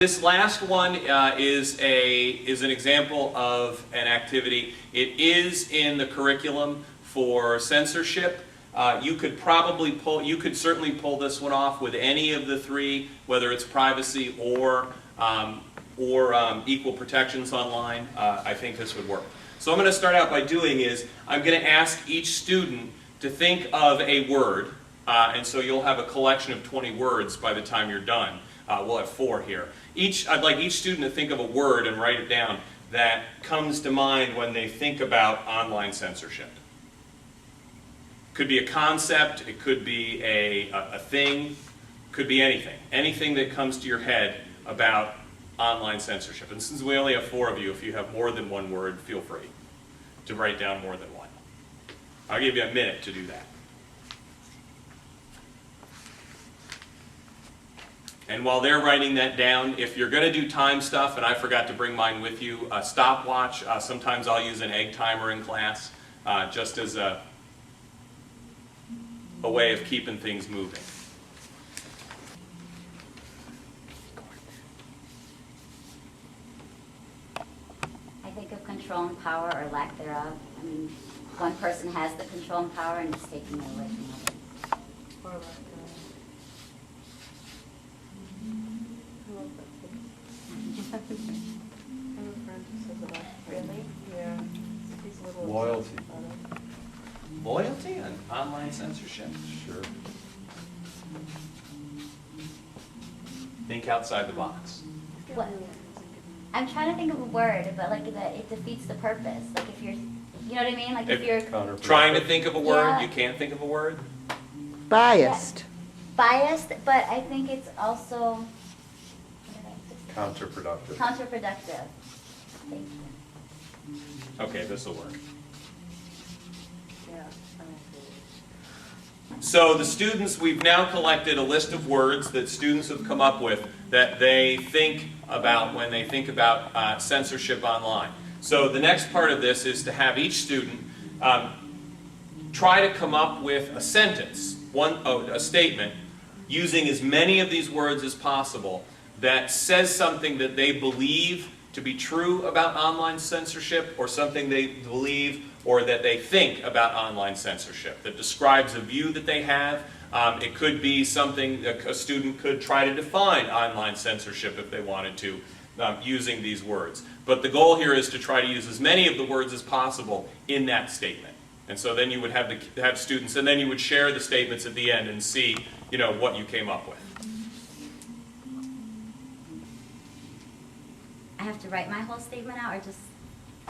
This last one is an example of an activity. It is in the curriculum for censorship. You could certainly pull this one off with any of the three, whether it's privacy or equal protections online. I think this would work. So I'm going to start out by I'm going to ask each student to think of a word, and so you'll have a collection of 20 words by the time you're done. We'll have 4 here. I'd like each student to think of a word and write it down that comes to mind when they think about online censorship. Could be a concept, it could be a thing, could be anything. Anything that comes to your head about online censorship. And since we only have 4 of you, if you have more than one word, feel free to write down more than one. I'll give you a minute to do that. And while they're writing that down, if you're going to do time stuff, and I forgot to bring mine with you, a stopwatch. Sometimes I'll use an egg timer in class, just as a way of keeping things moving. I think of control and power, or lack thereof. I mean, one person has the control and power and it's taking it away from others. Or lack thereof. I have a friend who says it all. Really? Yeah. He's a little Loyalty. obsessed about it. Loyalty and online censorship? Sure. Think outside the box. What? I'm trying to think of a word, but like it defeats the purpose. Like if you're, you know what I mean? Like if you're Trying to think of a word, Yeah. you can't think of a word? Biased. biased, but I think it's also what did I just say? Counterproductive. Counterproductive. Thank you. Okay, this will work. Yeah. So the students, we've now collected a list of words that students have come up with that they think about when they think about censorship online. So the next part of this is to have each student try to come up with a sentence, a statement, using as many of these words as possible that says something that they believe to be true about online censorship, or something they believe or that they think about online censorship, that describes a view that they have. It could be something that a student could try to define online censorship if they wanted to, using these words. But the goal here is to try to use as many of the words as possible in that statement. And so then you would have students, and then you would share the statements at the end and see, what you came up with. I have to write my whole statement out, or just,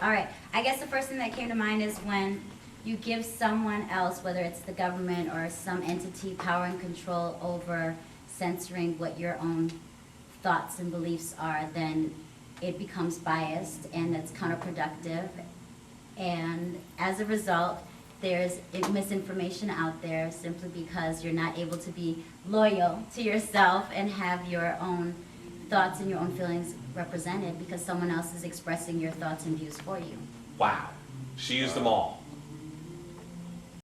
all right. I guess the first thing that came to mind is when you give someone else, whether it's the government or some entity, power and control over censoring what your own thoughts and beliefs are, then it becomes biased and that's counterproductive. And as a result, there's misinformation out there simply because you're not able to be loyal to yourself and have your own thoughts and your own feelings represented because someone else is expressing your thoughts and views for you. Wow. She used them all.